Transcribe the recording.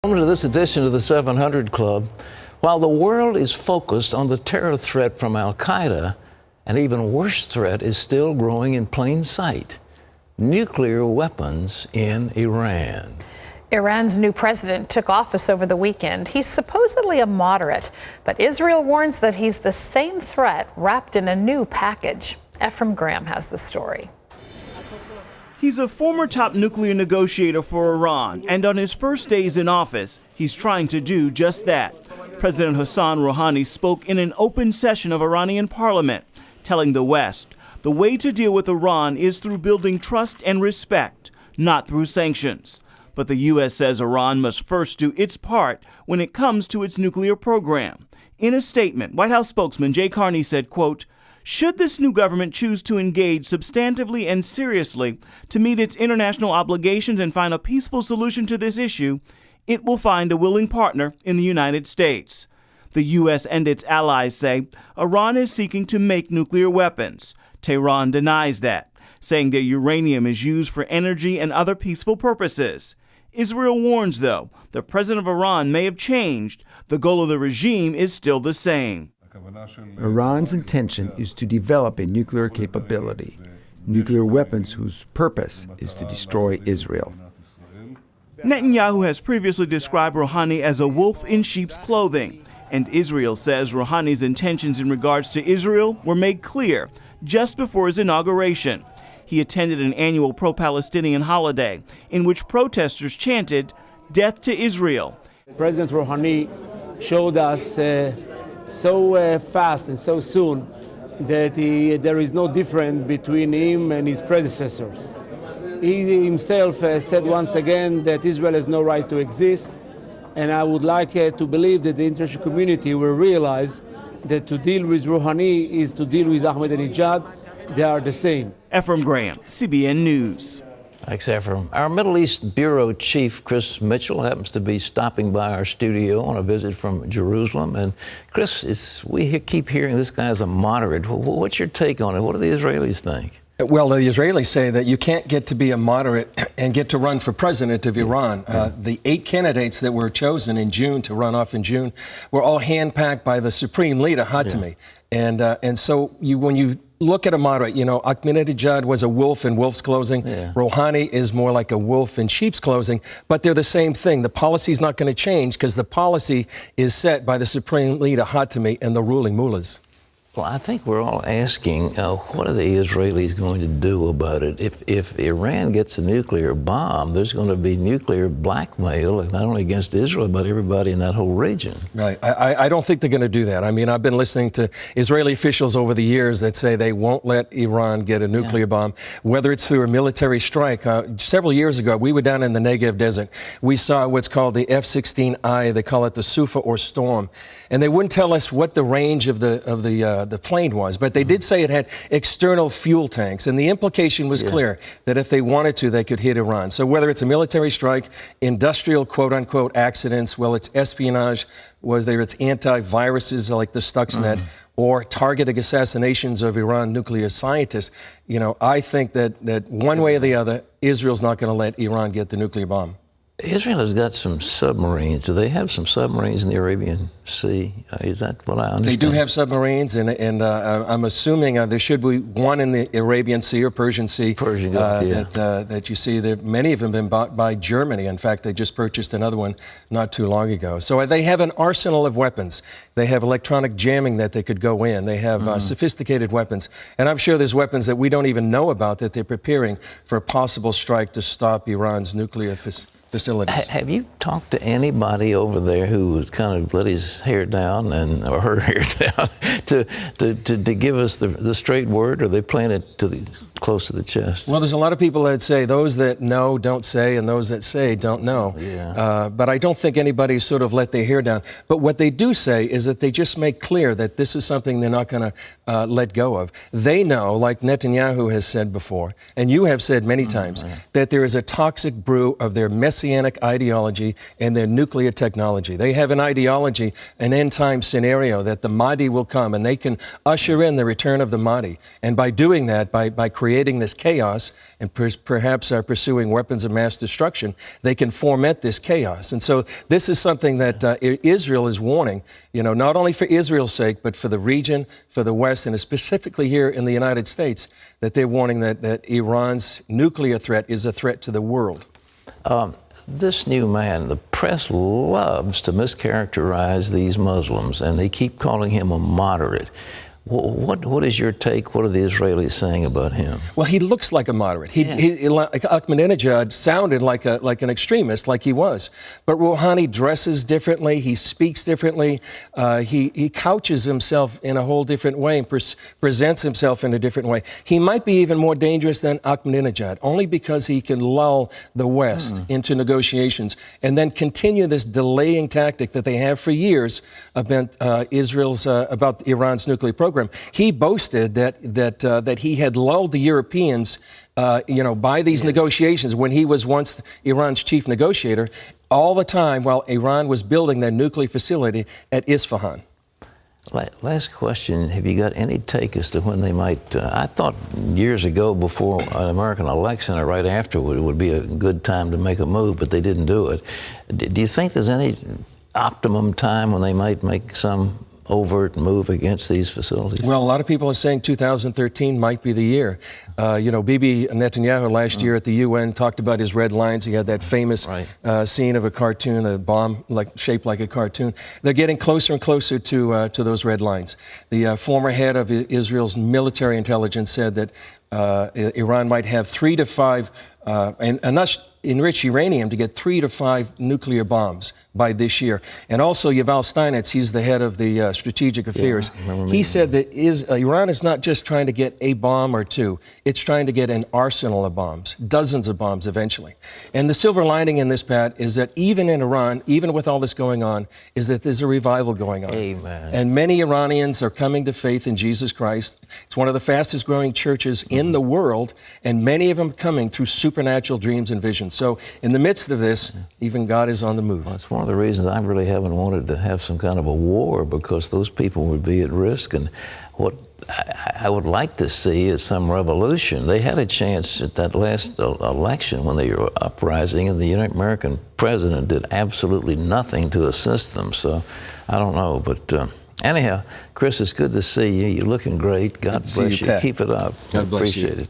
Welcome to this edition of the 700 Club. While the world is focused on the terror threat from Al-Qaeda, an even worse threat is still growing in plain sight: nuclear weapons in Iran. Iran's new president took office over the weekend. He's supposedly a moderate, but Israel warns that he's the same threat wrapped in a new package. Ephraim Graham has the story. He's a former top nuclear negotiator for Iran, and on his first days in office, he's trying to do just that. President Hassan Rouhani spoke in an open session of Iranian parliament, telling the West the way to deal with Iran is through building trust and respect, not through sanctions. But the U.S. says Iran must first do its part when it comes to its nuclear program. In a statement, White House spokesman Jay Carney said, quote, "Should this new government choose to engage substantively and seriously to meet its international obligations and find a peaceful solution to this issue, it will find a willing partner in the United States." The U.S. and its allies say Iran is seeking to make nuclear weapons. Tehran denies that, saying that uranium is used for energy and other peaceful purposes. Israel warns, though, the president of Iran may have changed. The goal of the regime is still the same. Iran's intention is to develop a nuclear capability, nuclear weapons whose purpose is to destroy Israel. Netanyahu has previously described Rouhani as a wolf in sheep's clothing, and Israel says Rouhani's intentions in regards to Israel were made clear just before his inauguration. He attended an annual pro-Palestinian holiday in which protesters chanted, "Death to Israel." President Rouhani showed us so fast and so soon that there is no difference between him and his predecessors. He himself said once again that Israel has no right to exist, and I would like to believe that the international community will realize that to deal with Rouhani is to deal with Ahmadinejad. They are the same. Ephraim Graham, CBN News. Thanks, Ephraim. Our Middle East Bureau Chief, Chris Mitchell, happens to be stopping by our studio on a visit from Jerusalem. And Chris, we keep hearing this guy's a moderate. What's your take on it? What do the Israelis think? Well, the Israelis say that you can't get to be a moderate and get to run for president of Iran. The 8 candidates that were chosen in June to run off in June were all handpicked by the supreme leader, Khatami. And so when you look at a moderate, Ahmadinejad was a wolf in wolf's clothing. Rouhani is more like a wolf in sheep's clothing, but they're the same thing. The policy is not going to change because the policy is set by the supreme leader, Khatami, and the ruling mullahs. Well, I think we're all asking, what are the Israelis going to do about it? If Iran gets a nuclear bomb, there's going to be nuclear blackmail, not only against Israel, but everybody in that whole region. Right. I don't think they're going to do that. I mean, I've been listening to Israeli officials over the years that say they won't let Iran get a nuclear bomb, whether it's through a military strike. Several years ago, we were down in the Negev desert. We saw what's called the F-16I. They call it the Sufa or Storm. And they wouldn't tell us what the range of the plane was, but they did say it had external fuel tanks, and the implication was clear that if they wanted to, they could hit Iran. So whether it's a military strike, industrial quote-unquote accidents, well, it's espionage, whether it's antiviruses like the Stuxnet, or targeted assassinations of Iran nuclear scientists, I think that one way or the other, Israel's not going to let Iran get the nuclear bomb. Israel has got some submarines. Do they have some submarines in the Arabian Sea? Is that what I understand? They do have submarines, and I'm assuming there should be one in the Arabian Sea or Persian Sea that you see. Many of them have been bought by Germany. In fact, they just purchased another one not too long ago. So they have an arsenal of weapons. They have electronic jamming that they could go in. They have sophisticated weapons. And I'm sure there's weapons that we don't even know about that they're preparing for a possible strike to stop Iran's nuclear facilities. Have you talked to anybody over there who kind of let his hair down or her hair down to give us the straight word, or are they playing it close to the chest? Well, there's a lot of people that say those that know don't say, and those that say don't know. But I don't think anybody sort of let their hair down. But what they do say is that they just make clear that this is something they're not going to let go of. They know, like Netanyahu has said before, and you have said many times, that there is a toxic brew of their messy messianic ideology and their nuclear technology. They have an ideology, an end-time scenario that the Mahdi will come, and they can usher in the return of the Mahdi. And by doing that, by creating this chaos and perhaps pursuing weapons of mass destruction, they can foment this chaos. And so this is something that Israel is warning, not only for Israel's sake, but for the region, for the West, and specifically here in the United States, that they're warning that Iran's nuclear threat is a threat to the world. This new man, the press loves to mischaracterize these Muslims, and they keep calling him a moderate. What is your take? What are the Israelis saying about him? Well, he looks like a moderate. Like Ahmadinejad sounded like an extremist, like he was. But Rouhani dresses differently. He speaks differently. He couches himself in a whole different way and presents himself in a different way. He might be even more dangerous than Ahmadinejad, only because he can lull the West into negotiations and then continue this delaying tactic that they have for years about about Iran's nuclear program. He boasted that he had lulled the Europeans, by these negotiations when he was once Iran's chief negotiator, all the time while Iran was building their nuclear facility at Isfahan. Last question. Have you got any take as to when they might, I thought years ago before an American election or right afterward, it would be a good time to make a move, but they didn't do it. Do you think there's any optimum time when they might make some overt move against these facilities? Well, a lot of people are saying 2013 might be the year. Bibi Netanyahu last year at the UN talked about his red lines. He had that famous scene of a cartoon, a bomb shaped like a cartoon. They're getting closer and closer to those red lines. The former head of Israel's military intelligence said that Iran might have 3 to 5 enough enriched uranium to get 3 to 5 nuclear bombs by this year. And also Yuval Steinitz, he's the head of the strategic affairs. He said that Iran is not just trying to get a bomb or two, it's trying to get an arsenal of bombs, dozens of bombs eventually. And the silver lining in this, Pat, is that even in Iran, even with all this going on, is that there's a revival going on. Amen. And many Iranians are coming to faith in Jesus Christ. It's one of the fastest growing churches in the world, and many of them coming through supernatural dreams and visions. So in the midst of this, even God is on the move. Well, it's one of the reasons I really haven't wanted to have some kind of a war, because those people would be at risk. And what I would like to see is some revolution. They had a chance at that last election when they were uprising, and the American president did absolutely nothing to assist them. So I don't know, but anyhow, Chris, it's good to see you. You're looking great. God bless you. Pat. Keep it up. God bless you. Appreciate it.